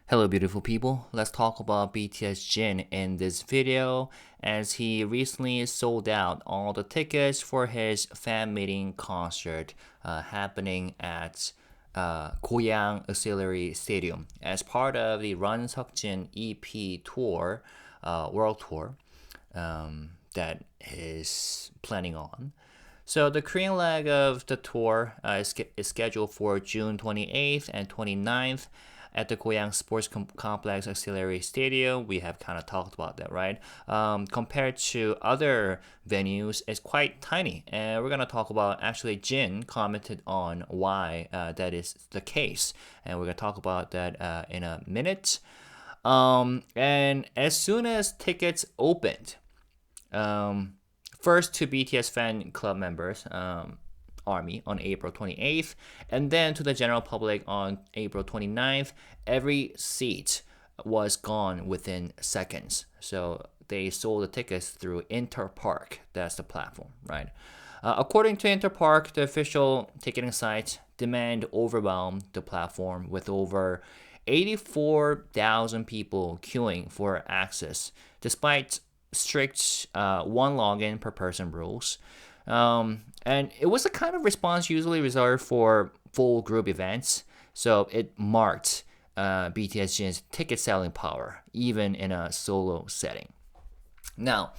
Hello beautiful people, let's talk about BTS Jin in this video as he recently sold out all the tickets for his fan meeting concert happening at Goyang Auxiliary Stadium as part of the Run Seokjin EP tour, world tour that is planning on. So the Korean leg of the tour is scheduled for June 28th and 29th at the Goyang Sports Complex Auxiliary Stadium. We have kind of talked about that, right? Compared to other venues, it's quite tiny. And we're going to talk about, actually, Jin commented on why that is the case. And we're going to talk about that in a minute. And as soon as tickets opened, first to BTS fan club members, Army, on April 28th, and then to the general public on April 29th, every seat was gone within seconds. So they sold the tickets through Interpark. That's the platform, right? According to Interpark, the official ticketing site, demand overwhelmed the platform with over 84,000 people queuing for access, despite strict one login per person rules. And it was a kind of response usually reserved for full group events, so it marked BTS Jin's ticket selling power, even in a solo setting. Now,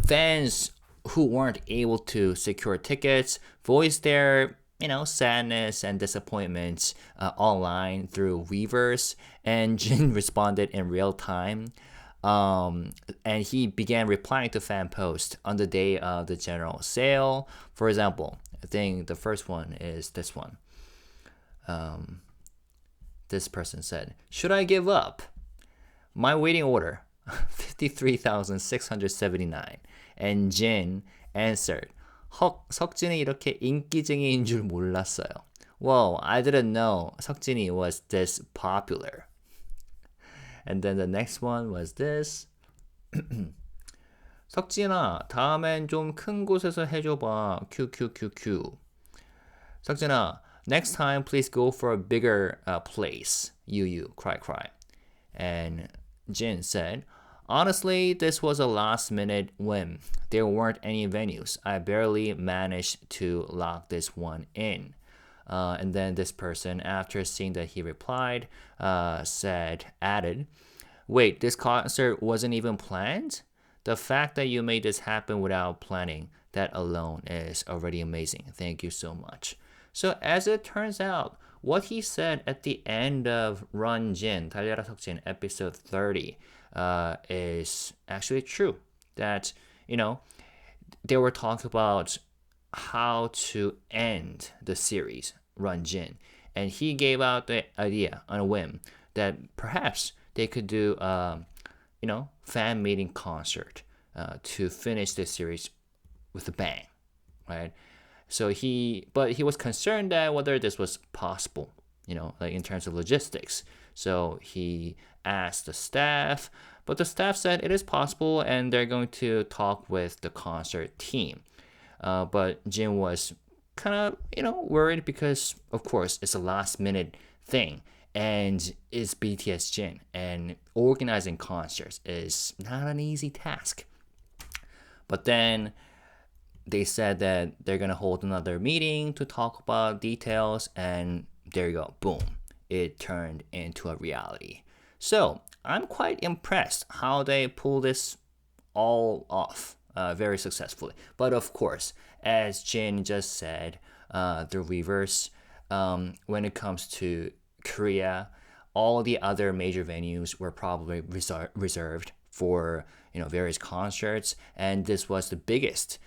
fans who weren't able to secure tickets voiced their sadness and disappointments online through Weverse, and Jin responded in real time. And he began replying to fan posts on the day of the general sale. For example, I think the first one is this one. This person said, "Should I give up? My waiting order, 53,679. And Jin answered, 헉, 석진이 이렇게 인기쟁이인 줄 몰랐어요. Whoa, I didn't know 석진이 was this popular. And then the next one was this. 석진아, 다음엔 좀 큰 곳에서 해줘봐. QQQQ. 석진아, next time please go for a bigger place. You, cry, cry. And Jin said, honestly, this was a last minute whim. There weren't any venues. I barely managed to lock this one in. And then this person, after seeing that he replied, added, wait, this concert wasn't even planned? The fact that you made this happen without planning, that alone is already amazing. Thank you so much. So as it turns out, what he said at the end of Run Jin, 달려라 석진, episode 30, is actually true. That, they were talking about how to end the series, Run Jin. And he gave out the idea on a whim that perhaps they could do, fan meeting concert to finish this series with a bang, right? So he was concerned that whether this was possible, like in terms of logistics. So he asked the staff, but the staff said it is possible and they're going to talk with the concert team. But Jin was kind of, worried because, of course, it's a last minute thing and it's BTS Jin, and organizing concerts is not an easy task. But then they said that they're going to hold another meeting to talk about details, and there you go, boom, it turned into a reality. So I'm quite impressed how they pull this all off very successfully. But of course, as Jin just said, the reverse, when it comes to Korea, all the other major venues were probably reserved for various concerts, and this was the biggest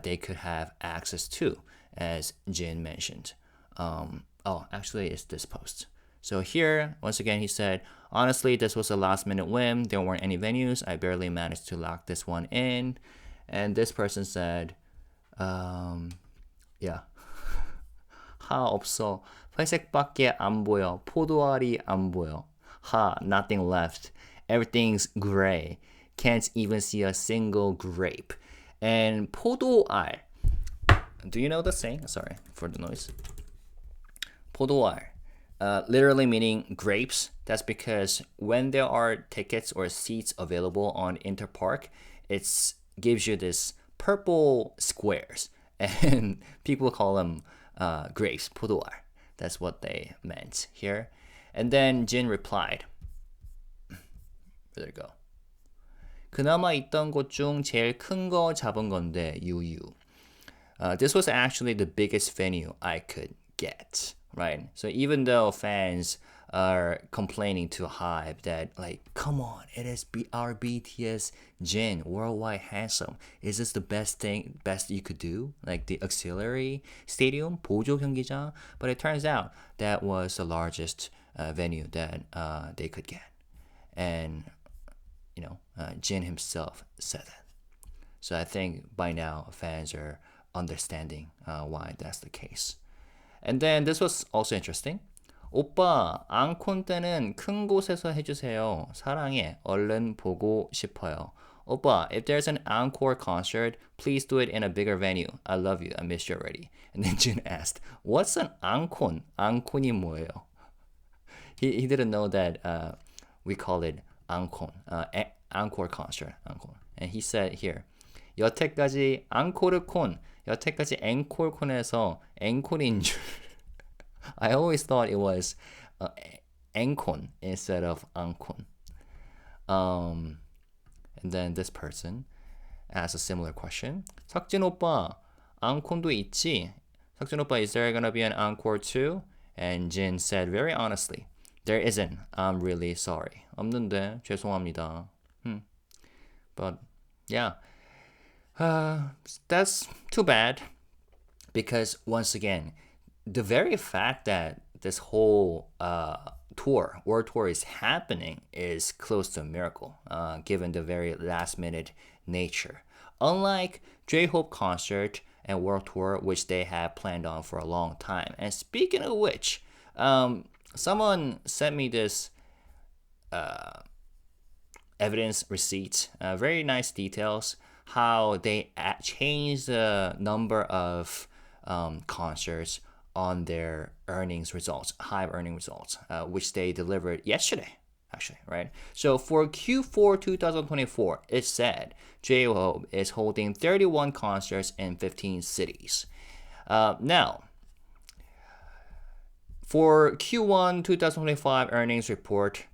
they could have access to, as Jin mentioned. Actually, it's this post. So here, once again, he said, honestly, this was a last minute whim. There weren't any venues. I barely managed to lock this one in. And this person said, yeah. 하 없어. 회색밖에 안 보여. 포도알이 안 보여. Ha, nothing left. Everything's gray. Can't even see a single grape. And 포도알. Do you know the saying? Sorry for the noise. 포도알. literally meaning grapes. That's because when there are tickets or seats available on Interpark, it gives you this purple squares, and people call them grapes, 포도알. That's what they meant here. And then Jin replied, there you go. 그나마 있던 곳 중 제일 큰 거 잡은 건데, 유유. This was actually the biggest venue I could get, right? So even though fans are complaining to HYBE that, like, come on, it is our BTS Jin, worldwide handsome. Is this the best you could do? Like the auxiliary stadium, 보조 경기장? But it turns out that was the largest venue that they could get. And, Jin himself said that. So I think by now fans are understanding why that's the case. And then this was also interesting. 오빠, 앙콘 때는 큰 곳에서 해주세요. 사랑해. 얼른 보고 싶어요. 오빠, if there's an encore concert, please do it in a bigger venue. I love you. I missed you already. And then Jin asked, what's an 앙콘? 앙콘이 뭐예요? He didn't know that we call it 앙콘, encore concert. 앙콘. And he said here, 여태까지 앙코르콘, 여태까지 앵콜콘에서 앵콜인 줄. I always thought it was 앵콘 instead of 앙콘. And then this person asked a similar question. 석진 오빠, 앙콘도 있지? 석진 오빠, is there gonna be an encore too? And Jin said very honestly, there isn't. I'm really sorry. 없는데 죄송합니다. But yeah, that's too bad. Because once again, the very fact that this whole world tour is happening is close to a miracle, given the very last minute nature. Unlike J-Hope concert and world tour, which they have planned on for a long time. And speaking of which, someone sent me this evidence receipt, very nice details, how they changed the number of concerts on their earnings results, HYBE earning results, which they delivered yesterday, actually, right? So for Q4 2024, it said J-Hope is holding 31 concerts in 15 cities. Now, for Q1 2025 earnings report,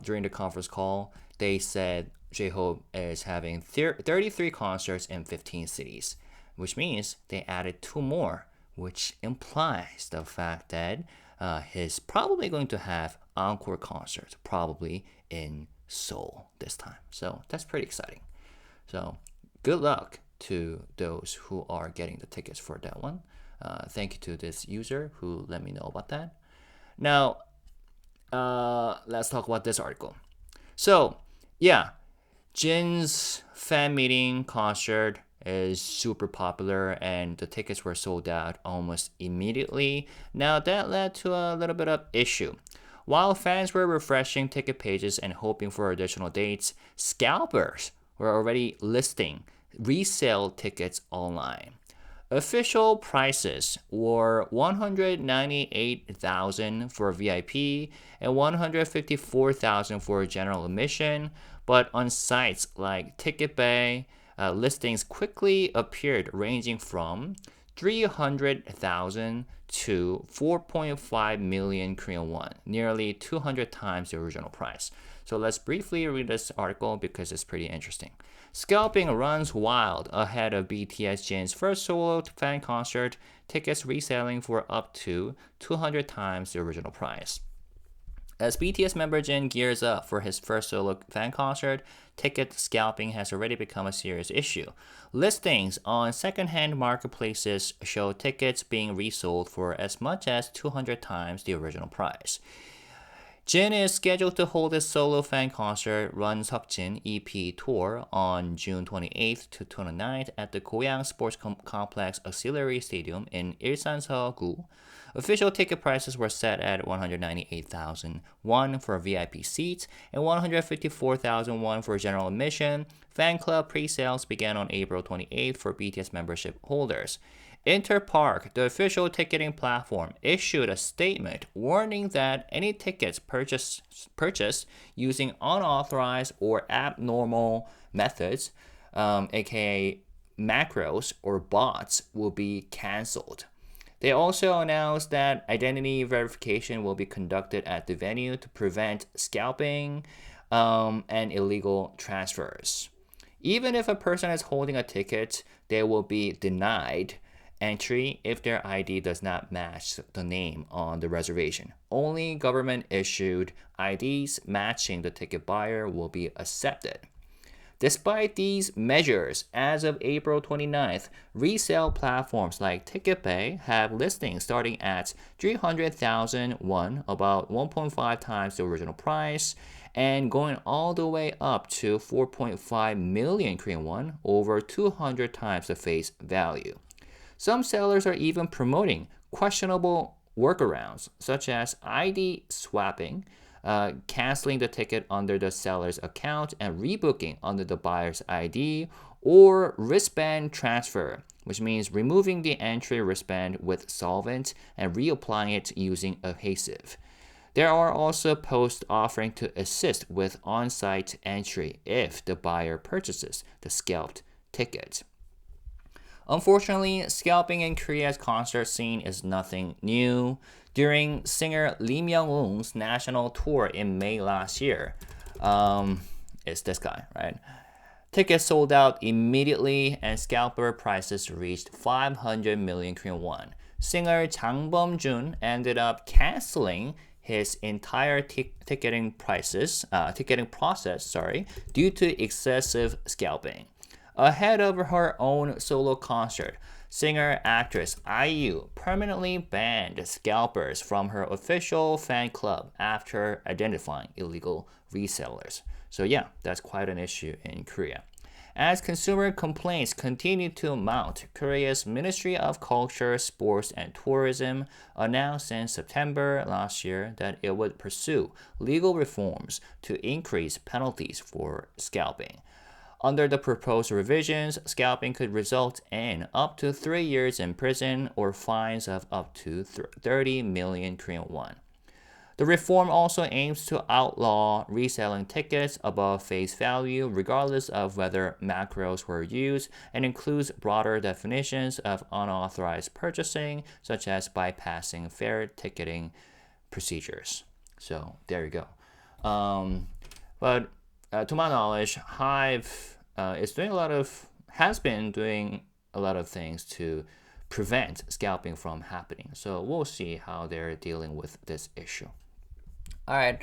during the conference call, they said J-Hope is having 33 concerts in 15 cities, which means they added 2 more, which implies the fact that he's probably going to have encore concerts, probably in Seoul this time. So that's pretty exciting. So good luck to those who are getting the tickets for that one. Thank you to this user who let me know about that. Now, let's talk about this article. So, yeah, Jin's fan meeting concert is super popular and the tickets were sold out almost immediately. Now that led to a little bit of issue. While fans were refreshing ticket pages and hoping for additional dates, scalpers were already listing resale tickets online. Official prices were $198,000 for VIP and $154,000 for general admission, but on sites like TicketBay, listings quickly appeared ranging from 300,000 to 4.5 million Korean won, nearly 200 times the original price. So let's briefly read this article because it's pretty interesting. Scalping runs wild ahead of BTS Jin's first solo fan concert, tickets reselling for up to 200 times the original price. As BTS member Jin gears up for his first solo fan concert, ticket scalping has already become a serious issue. Listings on secondhand marketplaces show tickets being resold for as much as 200 times the original price. Jin is scheduled to hold his solo fan concert Run Seokjin EP tour on June 28th to 29th at the Goyang Sports Complex Auxiliary Stadium in Ilsan-seogu. Official ticket prices were set at 198,000 won for VIP seats and 154,000 won for general admission. Fan club pre-sales began on April 28th for BTS membership holders. Interpark, the official ticketing platform, issued a statement warning that any tickets purchased using unauthorized or abnormal methods, aka macros or bots, will be canceled. They also announced that identity verification will be conducted at the venue to prevent scalping and illegal transfers. Even if a person is holding a ticket, they will be denied entry if their ID does not match the name on the reservation. Only government-issued IDs matching the ticket buyer will be accepted. Despite these measures, as of April 29th, resale platforms like TicketBay have listings starting at 300,000 won, about 1.5 times the original price, and going all the way up to 4.5 million Korean won, over 200 times the face value. Some sellers are even promoting questionable workarounds, such as ID swapping, canceling the ticket under the seller's account and rebooking under the buyer's ID, or wristband transfer, which means removing the entry wristband with solvent and reapplying it using adhesive. There are also posts offering to assist with on-site entry if the buyer purchases the scalped ticket. Unfortunately, scalping in Korea's concert scene is nothing new. During singer Lee Myung-woon's national tour in May last year, it's this guy, right? Tickets sold out immediately and scalper prices reached 500 million Korean won. Singer Jang Bum-jun ended up canceling his entire ticketing process, due to excessive scalping. Ahead of her own solo concert, singer-actress IU permanently banned scalpers from her official fan club after identifying illegal resellers. So yeah, that's quite an issue in Korea. As consumer complaints continue to mount, Korea's Ministry of Culture, Sports and Tourism announced in September last year that it would pursue legal reforms to increase penalties for scalping. Under the proposed revisions, scalping could result in up to 3 years in prison or fines of up to 30 million Korean won. The reform also aims to outlaw reselling tickets above face value regardless of whether macros were used, and includes broader definitions of unauthorized purchasing, such as bypassing fair ticketing procedures. So there you go. But to my knowledge, HYBE has been doing a lot of things to prevent scalping from happening. So we'll see how they're dealing with this issue. All right,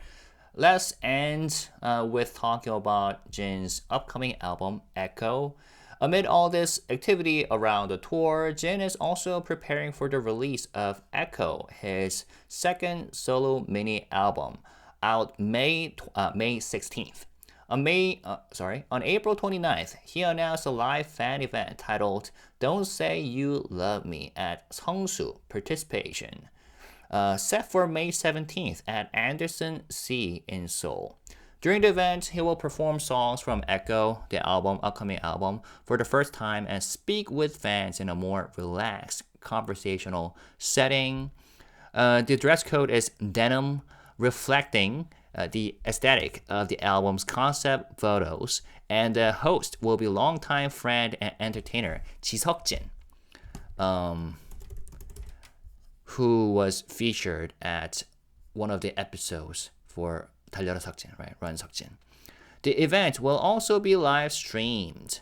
let's end with talking about Jin's upcoming album, Echo. Amid all this activity around the tour, Jin is also preparing for the release of Echo, his second solo mini album, out May 16th. On April 29th, he announced a live fan event titled Don't Say You Love Me at Seongsu Participation, set for May 17th at Anderson C in Seoul. During the event, he will perform songs from Echo, the upcoming album, for the first time and speak with fans in a more relaxed, conversational setting. The dress code is denim, reflecting the aesthetic of the album's concept photos, and the host will be longtime friend and entertainer Ji Seok-jin, who was featured at one of the episodes for 달려라 석진, right? Run Seok-jin. The event will also be live streamed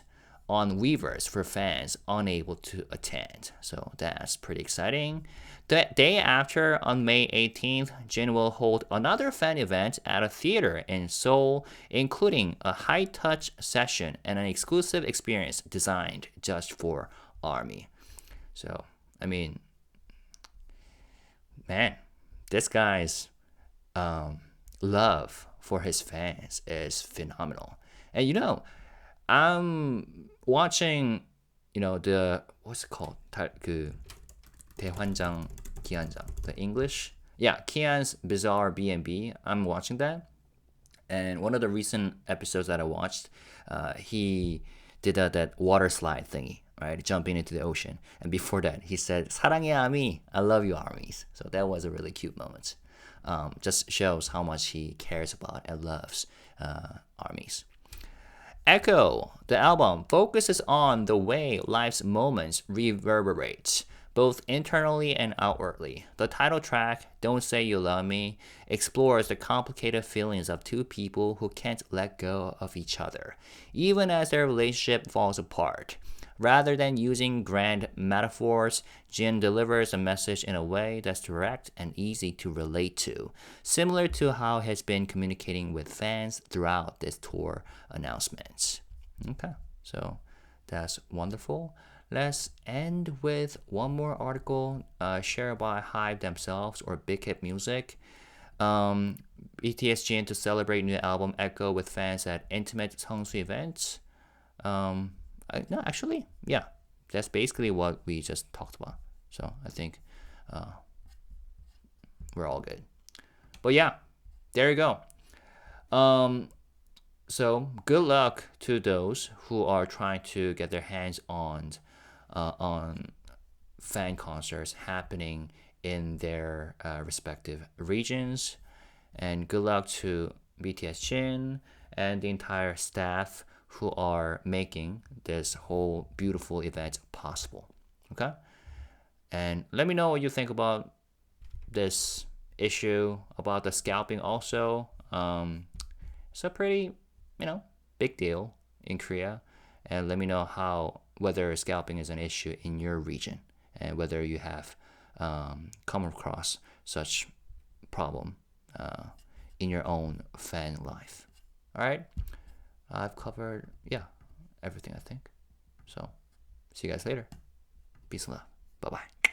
on Weverse for fans unable to attend. So that's pretty exciting. The day after, on May 18th, Jin will hold another fan event at a theater in Seoul, including a high-touch session and an exclusive experience designed just for ARMY. So, I mean, man, this guy's love for his fans is phenomenal. And I'm watching, what's it called? 대환장, 기한장, the English. Yeah, Kian's Bizarre B&B. I'm watching that. And one of the recent episodes that I watched, he did that water slide thingy right? Jumping into the ocean. And before that, he said, 사랑해 army, I love you armies. So that was a really cute moment. Just shows how much he cares about and loves armies. Echo, the album, focuses on the way life's moments reverberate, both internally and outwardly. The title track, Don't Say You Love Me, explores the complicated feelings of two people who can't let go of each other, even as their relationship falls apart. Rather than using grand metaphors, Jin delivers a message in a way that's direct and easy to relate to, similar to how he's been communicating with fans throughout this tour announcements. Okay, so that's wonderful. Let's end with one more article shared by HYBE themselves or Big Hit Music. BTS Jin to celebrate new album Echo with fans at intimate Seongsu events. No, actually, yeah, that's basically what we just talked about. So I think we're all good. But yeah, there you go. So good luck to those who are trying to get their hands on fan concerts happening in their respective regions, and good luck to BTS Jin and the entire staff who are making this whole beautiful event possible. Okay? And let me know what you think about this issue, about the scalping also. It's a pretty, big deal in Korea. And let me know whether scalping is an issue in your region and whether you have come across such problem in your own fan life. All right? I've covered, everything I think. So, see you guys later. Peace and love. Bye-bye.